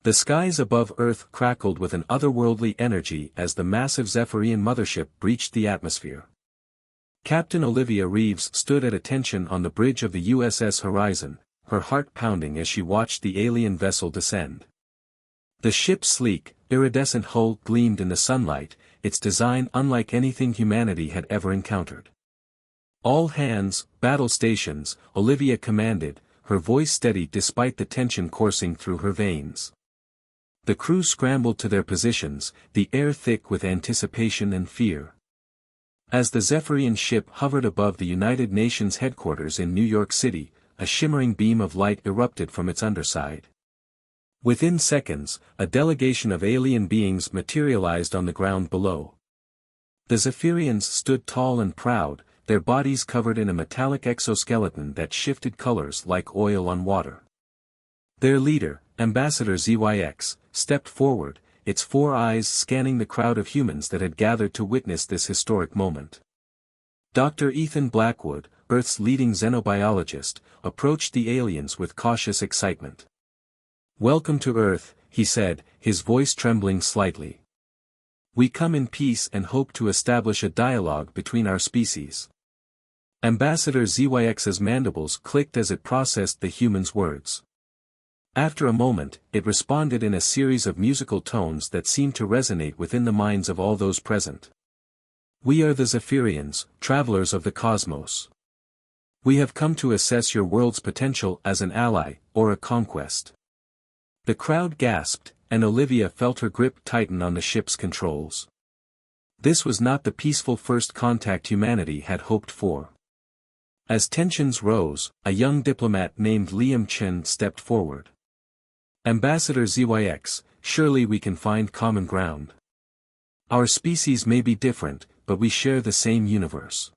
The skies above Earth crackled with an otherworldly energy as the massive Zephyrian mothership breached the atmosphere. Captain Olivia Reeves stood at attention on the bridge of the USS Horizon, her heart pounding as she watched the alien vessel descend. The ship's sleek, iridescent hull gleamed in the sunlight, its design unlike anything humanity had ever encountered. "All hands, battle stations," Olivia commanded, her voice steady despite the tension coursing through her veins. The crew scrambled to their positions, the air thick with anticipation and fear. As the Zephyrian ship hovered above the United Nations headquarters in New York City, a shimmering beam of light erupted from its underside. Within seconds, a delegation of alien beings materialized on the ground below. The Zephyrians stood tall and proud, their bodies covered in a metallic exoskeleton that shifted colors like oil on water. Their leader, Ambassador ZYX, stepped forward, its 4 eyes scanning the crowd of humans that had gathered to witness this historic moment. Dr. Ethan Blackwood, Earth's leading xenobiologist, approached the aliens with cautious excitement. "Welcome to Earth," he said, his voice trembling slightly. "We come in peace and hope to establish a dialogue between our species." Ambassador ZYX's mandibles clicked as it processed the human's words. After a moment, it responded in a series of musical tones that seemed to resonate within the minds of all those present. "We are the Zephyrians, travelers of the cosmos. We have come to assess your world's potential as an ally, or a conquest." The crowd gasped, and Olivia felt her grip tighten on the ship's controls. This was not the peaceful first contact humanity had hoped for. As tensions rose, a young diplomat named Liam Chen stepped forward. "Ambassador ZYX, surely we can find common ground. Our species may be different, but we share the same universe.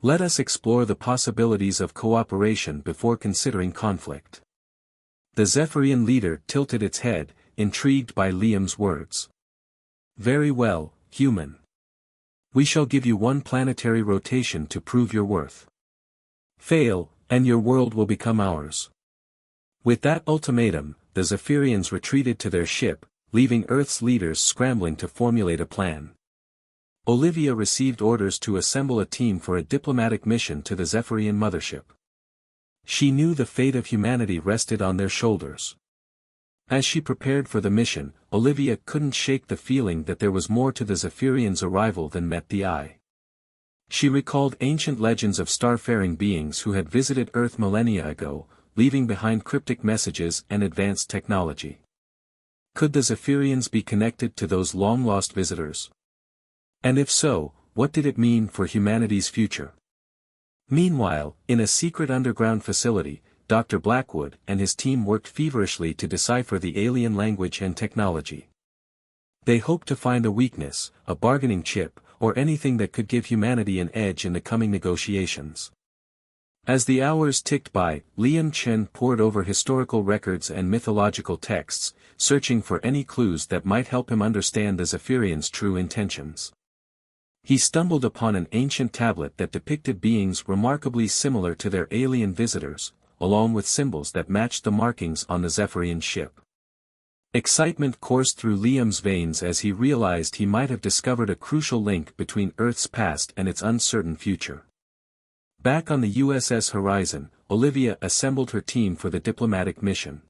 Let us explore the possibilities of cooperation before considering conflict." The Zephyrian leader tilted its head, intrigued by Liam's words. "Very well, human. We shall give you 1 planetary rotation to prove your worth. Fail, and your world will become ours." With that ultimatum, the Zephyrians retreated to their ship, leaving Earth's leaders scrambling to formulate a plan. Olivia received orders to assemble a team for a diplomatic mission to the Zephyrian mothership. She knew the fate of humanity rested on their shoulders. As she prepared for the mission, Olivia couldn't shake the feeling that there was more to the Zephyrians' arrival than met the eye. She recalled ancient legends of starfaring beings who had visited Earth millennia ago, leaving behind cryptic messages and advanced technology. Could the Zephyrians be connected to those long-lost visitors? And if so, what did it mean for humanity's future? Meanwhile, in a secret underground facility, Dr. Blackwood and his team worked feverishly to decipher the alien language and technology. They hoped to find a weakness, a bargaining chip, or anything that could give humanity an edge in the coming negotiations. As the hours ticked by, Liam Chen pored over historical records and mythological texts, searching for any clues that might help him understand the Zephyrians' true intentions. He stumbled upon an ancient tablet that depicted beings remarkably similar to their alien visitors, along with symbols that matched the markings on the Zephyrian ship. Excitement coursed through Liam's veins as he realized he might have discovered a crucial link between Earth's past and its uncertain future. Back on the USS Horizon, Olivia assembled her team for the diplomatic mission.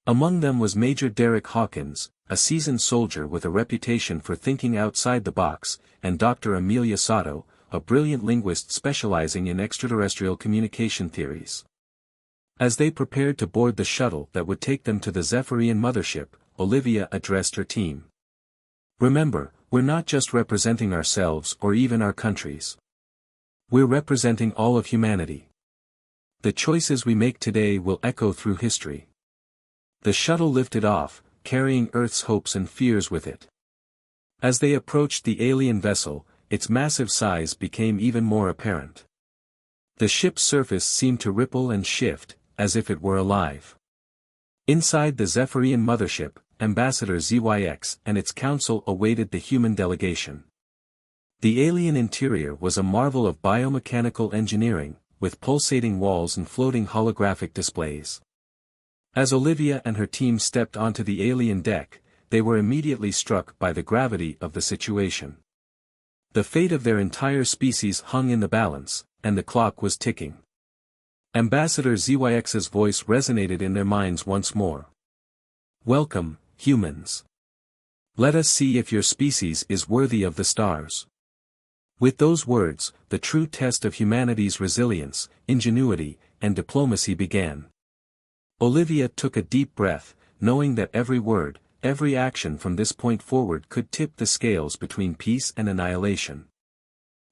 Among them was Major Derek Hawkins, a seasoned soldier with a reputation for thinking outside the box, and Dr. Amelia Sato, a brilliant linguist specializing in extraterrestrial communication theories. As they prepared to board the shuttle that would take them to the Zephyrian mothership, Olivia addressed her team. "Remember, we're not just representing ourselves or even our countries. We're representing all of humanity. The choices we make today will echo through history." The shuttle lifted off, carrying Earth's hopes and fears with it. As they approached the alien vessel, its massive size became even more apparent. The ship's surface seemed to ripple and shift, as if it were alive. Inside the Zephyrian mothership, Ambassador ZYX and its council awaited the human delegation. The alien interior was a marvel of biomechanical engineering, with pulsating walls and floating holographic displays. As Olivia and her team stepped onto the alien deck, they were immediately struck by the gravity of the situation. The fate of their entire species hung in the balance, and the clock was ticking. Ambassador ZYX's voice resonated in their minds once more. "Welcome, humans. Let us see if your species is worthy of the stars." With those words, the true test of humanity's resilience, ingenuity, and diplomacy began. Olivia took a deep breath, knowing that every word, every action from this point forward could tip the scales between peace and annihilation.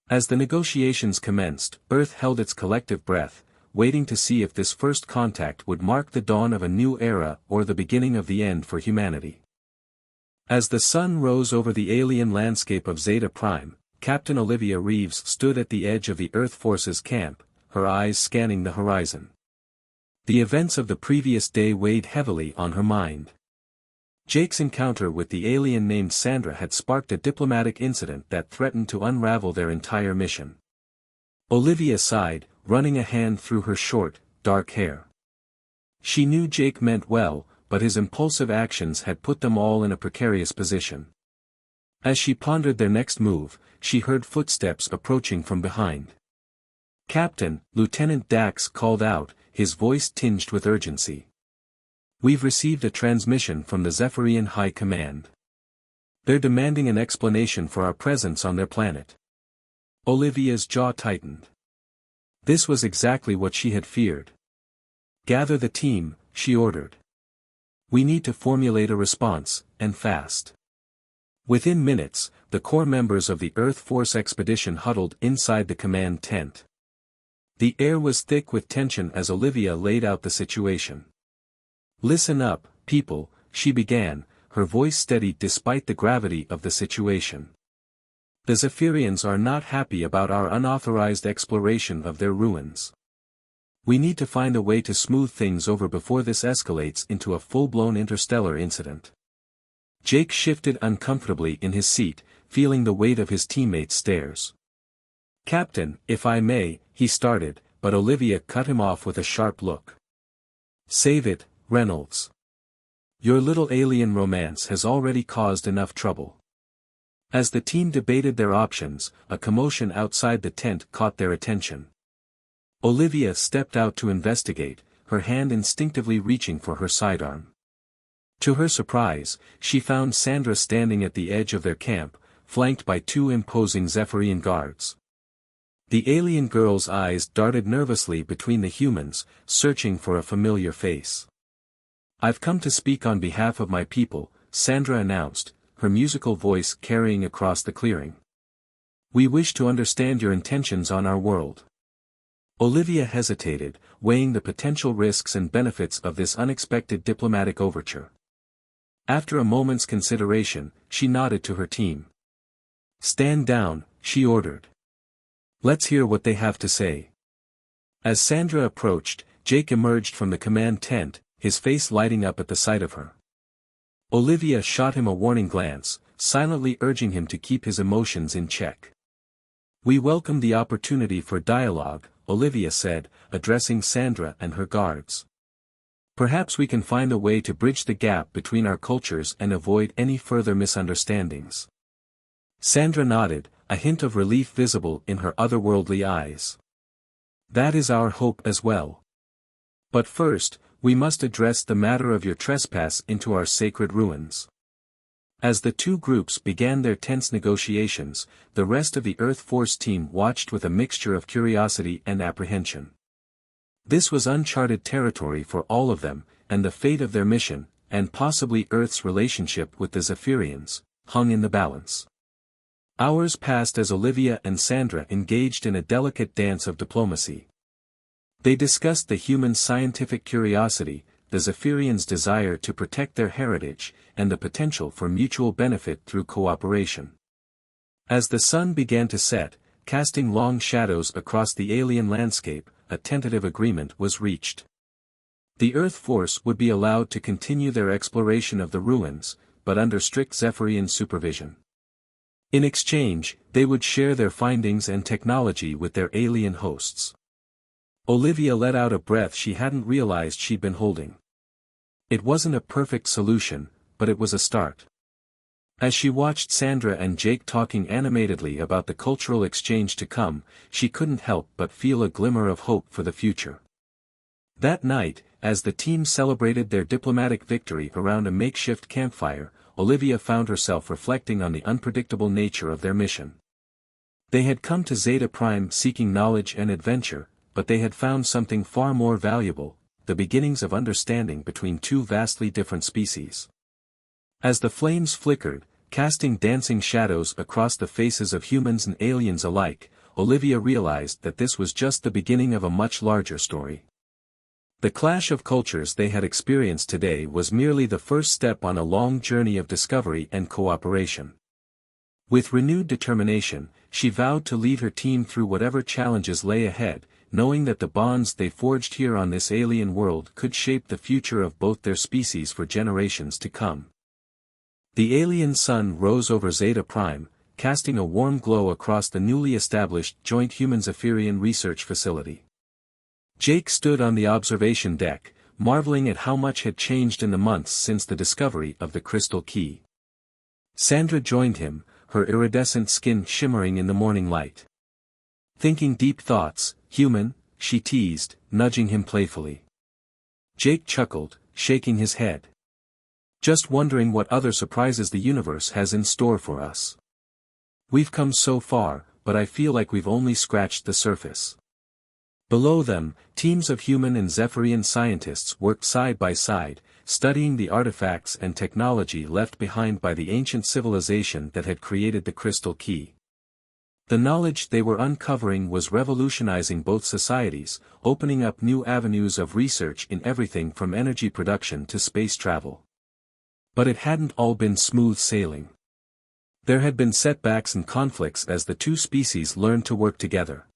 As the negotiations commenced, Earth held its collective breath, waiting to see if this first contact would mark the dawn of a new era or the beginning of the end for humanity. As the sun rose over the alien landscape of Zeta Prime, Captain Olivia Reeves stood at the edge of the Earth Force's camp, her eyes scanning the horizon. The events of the previous day weighed heavily on her mind. Jake's encounter with the alien named Sandra had sparked a diplomatic incident that threatened to unravel their entire mission. Olivia sighed, running a hand through her short, dark hair. She knew Jake meant well, but his impulsive actions had put them all in a precarious position. As she pondered their next move, she heard footsteps approaching from behind. "Captain," Lieutenant Dax called out, his voice tinged with urgency. "We've received a transmission from the Zephyrian High Command. They're demanding an explanation for our presence on their planet." Olivia's jaw tightened. This was exactly what she had feared. "Gather the team," she ordered. "We need to formulate a response, and fast." Within minutes, the core members of the Earth Force expedition huddled inside the command tent. The air was thick with tension as Olivia laid out the situation. "Listen up, people," she began, her voice steady despite the gravity of the situation. "The Zephyrians are not happy about our unauthorized exploration of their ruins. We need to find a way to smooth things over before this escalates into a full-blown interstellar incident." Jake shifted uncomfortably in his seat, feeling the weight of his teammates' stares. "Captain, if I may," he started, but Olivia cut him off with a sharp look. "Save it, Reynolds. Your little alien romance has already caused enough trouble." As the team debated their options, a commotion outside the tent caught their attention. Olivia stepped out to investigate, her hand instinctively reaching for her sidearm. To her surprise, she found Sandra standing at the edge of their camp, flanked by two imposing Zephyrian guards. The alien girl's eyes darted nervously between the humans, searching for a familiar face. "I've come to speak on behalf of my people," Sandra announced, her musical voice carrying across the clearing. "We wish to understand your intentions on our world." Olivia hesitated, weighing the potential risks and benefits of this unexpected diplomatic overture. After a moment's consideration, she nodded to her team. "Stand down," she ordered. "Let's hear what they have to say." As Sandra approached, Jake emerged from the command tent, his face lighting up at the sight of her. Olivia shot him a warning glance, silently urging him to keep his emotions in check. "We welcome the opportunity for dialogue," Olivia said, addressing Sandra and her guards. "Perhaps we can find a way to bridge the gap between our cultures and avoid any further misunderstandings." Sandra nodded, a hint of relief visible in her otherworldly eyes. "That is our hope as well. But first, we must address the matter of your trespass into our sacred ruins." As the two groups began their tense negotiations, the rest of the Earth Force team watched with a mixture of curiosity and apprehension. This was uncharted territory for all of them, and the fate of their mission, and possibly Earth's relationship with the Zephyrians, hung in the balance. Hours passed as Olivia and Sandra engaged in a delicate dance of diplomacy. They discussed the human scientific curiosity, the Zephyrians' desire to protect their heritage, and the potential for mutual benefit through cooperation. As the sun began to set, casting long shadows across the alien landscape, a tentative agreement was reached. The Earth Force would be allowed to continue their exploration of the ruins, but under strict Zephyrian supervision. In exchange, they would share their findings and technology with their alien hosts. Olivia let out a breath she hadn't realized she'd been holding. It wasn't a perfect solution, but it was a start. As she watched Sandra and Jake talking animatedly about the cultural exchange to come, she couldn't help but feel a glimmer of hope for the future. That night, as the team celebrated their diplomatic victory around a makeshift campfire, Olivia found herself reflecting on the unpredictable nature of their mission. They had come to Zeta Prime seeking knowledge and adventure, but they had found something far more valuable, the beginnings of understanding between two vastly different species. As the flames flickered, casting dancing shadows across the faces of humans and aliens alike, Olivia realized that this was just the beginning of a much larger story. The clash of cultures they had experienced today was merely the first step on a long journey of discovery and cooperation. With renewed determination, she vowed to lead her team through whatever challenges lay ahead, knowing that the bonds they forged here on this alien world could shape the future of both their species for generations to come. The alien sun rose over Zeta Prime, casting a warm glow across the newly established Joint Human-Zephyrian Research Facility. Jake stood on the observation deck, marveling at how much had changed in the months since the discovery of the crystal key. Sandra joined him, her iridescent skin shimmering in the morning light. Thinking deep thoughts, human, she teased, nudging him playfully. Jake chuckled, shaking his head. Just wondering what other surprises the universe has in store for us. We've come so far, but I feel like we've only scratched the surface. Below them, teams of human and Zephyrian scientists worked side by side, studying the artifacts and technology left behind by the ancient civilization that had created the crystal key. The knowledge they were uncovering was revolutionizing both societies, opening up new avenues of research in everything from energy production to space travel. But it hadn't all been smooth sailing. There had been setbacks and conflicts as the two species learned to work together.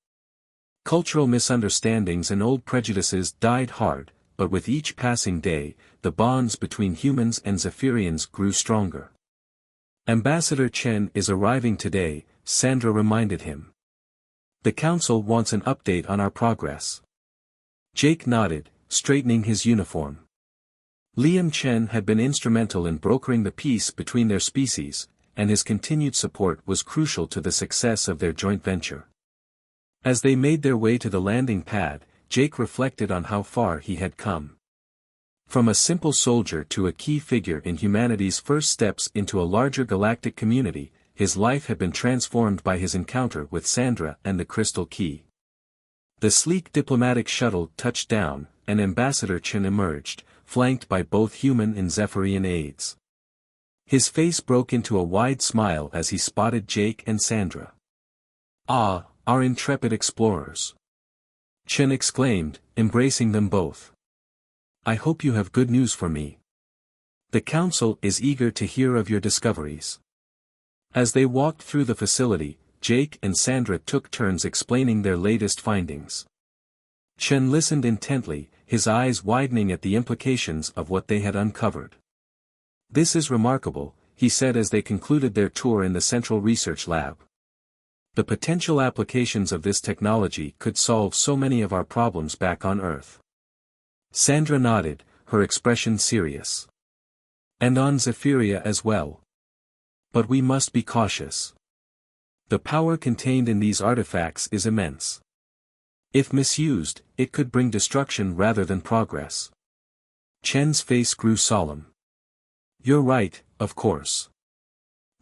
Cultural misunderstandings and old prejudices died hard, but with each passing day, the bonds between humans and Zephyrians grew stronger. Ambassador Chen is arriving today, Sandra reminded him. The council wants an update on our progress. Jake nodded, straightening his uniform. Liam Chen had been instrumental in brokering the peace between their species, and his continued support was crucial to the success of their joint venture. As they made their way to the landing pad, Jake reflected on how far he had come. From a simple soldier to a key figure in humanity's first steps into a larger galactic community, his life had been transformed by his encounter with Sandra and the Crystal Key. The sleek diplomatic shuttle touched down, and Ambassador Chen emerged, flanked by both human and Zephyrian aides. His face broke into a wide smile as he spotted Jake and Sandra. "Ah, our intrepid explorers!" Chen exclaimed, embracing them both. "I hope you have good news for me. The Council is eager to hear of your discoveries." As they walked through the facility, Jake and Sandra took turns explaining their latest findings. Chen listened intently, his eyes widening at the implications of what they had uncovered. "This is remarkable," he said as they concluded their tour in the Central Research Lab. "The potential applications of this technology could solve so many of our problems back on Earth." Sandra nodded, her expression serious. "And on Zephyria as well. But we must be cautious. The power contained in these artifacts is immense. If misused, it could bring destruction rather than progress." Chen's face grew solemn. "You're right, of course.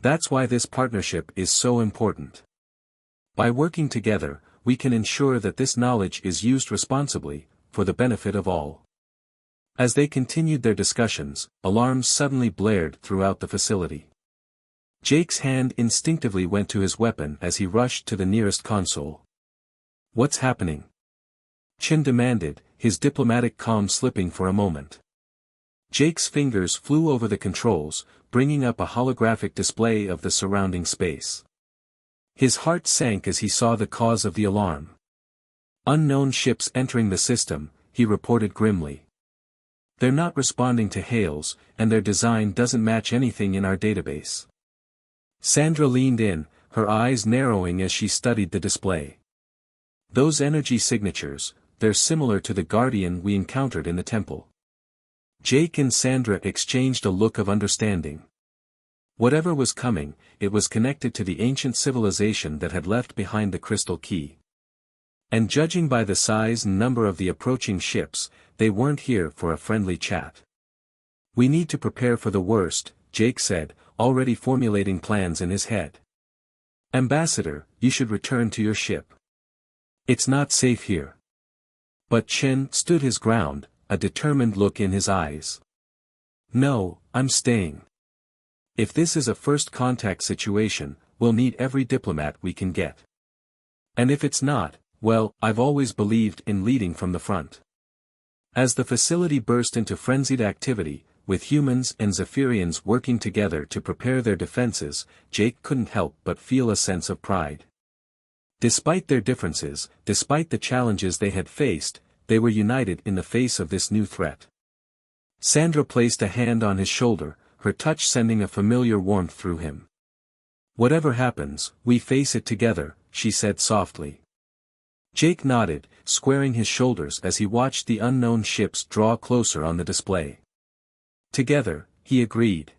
That's why this partnership is so important. By working together, we can ensure that this knowledge is used responsibly, for the benefit of all." As they continued their discussions, alarms suddenly blared throughout the facility. Jake's hand instinctively went to his weapon as he rushed to the nearest console. "What's happening?" Chen demanded, his diplomatic calm slipping for a moment. Jake's fingers flew over the controls, bringing up a holographic display of the surrounding space. His heart sank as he saw the cause of the alarm. "Unknown ships entering the system," he reported grimly. "They're not responding to hails, and their design doesn't match anything in our database." Sandra leaned in, her eyes narrowing as she studied the display. "Those energy signatures, they're similar to the Guardian we encountered in the temple." Jake and Sandra exchanged a look of understanding. Whatever was coming, it was connected to the ancient civilization that had left behind the crystal key. And judging by the size and number of the approaching ships, they weren't here for a friendly chat. "We need to prepare for the worst," Jake said, already formulating plans in his head. "Ambassador, you should return to your ship. It's not safe here." But Chen stood his ground, a determined look in his eyes. "No, I'm staying. If this is a first contact situation, we'll need every diplomat we can get. And if it's not, well, I've always believed in leading from the front." As the facility burst into frenzied activity, with humans and Zephyrians working together to prepare their defenses, Jake couldn't help but feel a sense of pride. Despite their differences, despite the challenges they had faced, they were united in the face of this new threat. Sandra placed a hand on his shoulder, her touch sending a familiar warmth through him. "Whatever happens, we face it together," she said softly. Jake nodded, squaring his shoulders as he watched the unknown ships draw closer on the display. "Together," he agreed.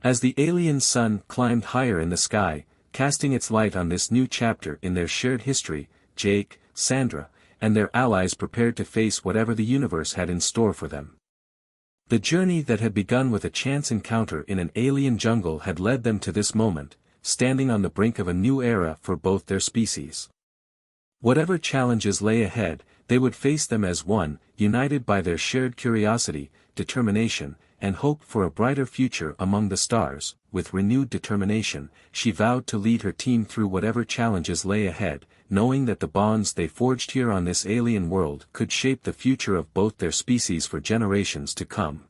As the alien sun climbed higher in the sky, casting its light on this new chapter in their shared history, Jake, Sandra, and their allies prepared to face whatever the universe had in store for them. The journey that had begun with a chance encounter in an alien jungle had led them to this moment, standing on the brink of a new era for both their species. Whatever challenges lay ahead, they would face them as one, united by their shared curiosity, determination, and hope for a brighter future among the stars. With renewed determination, she vowed to lead her team through whatever challenges lay ahead, knowing that the bonds they forged here on this alien world could shape the future of both their species for generations to come.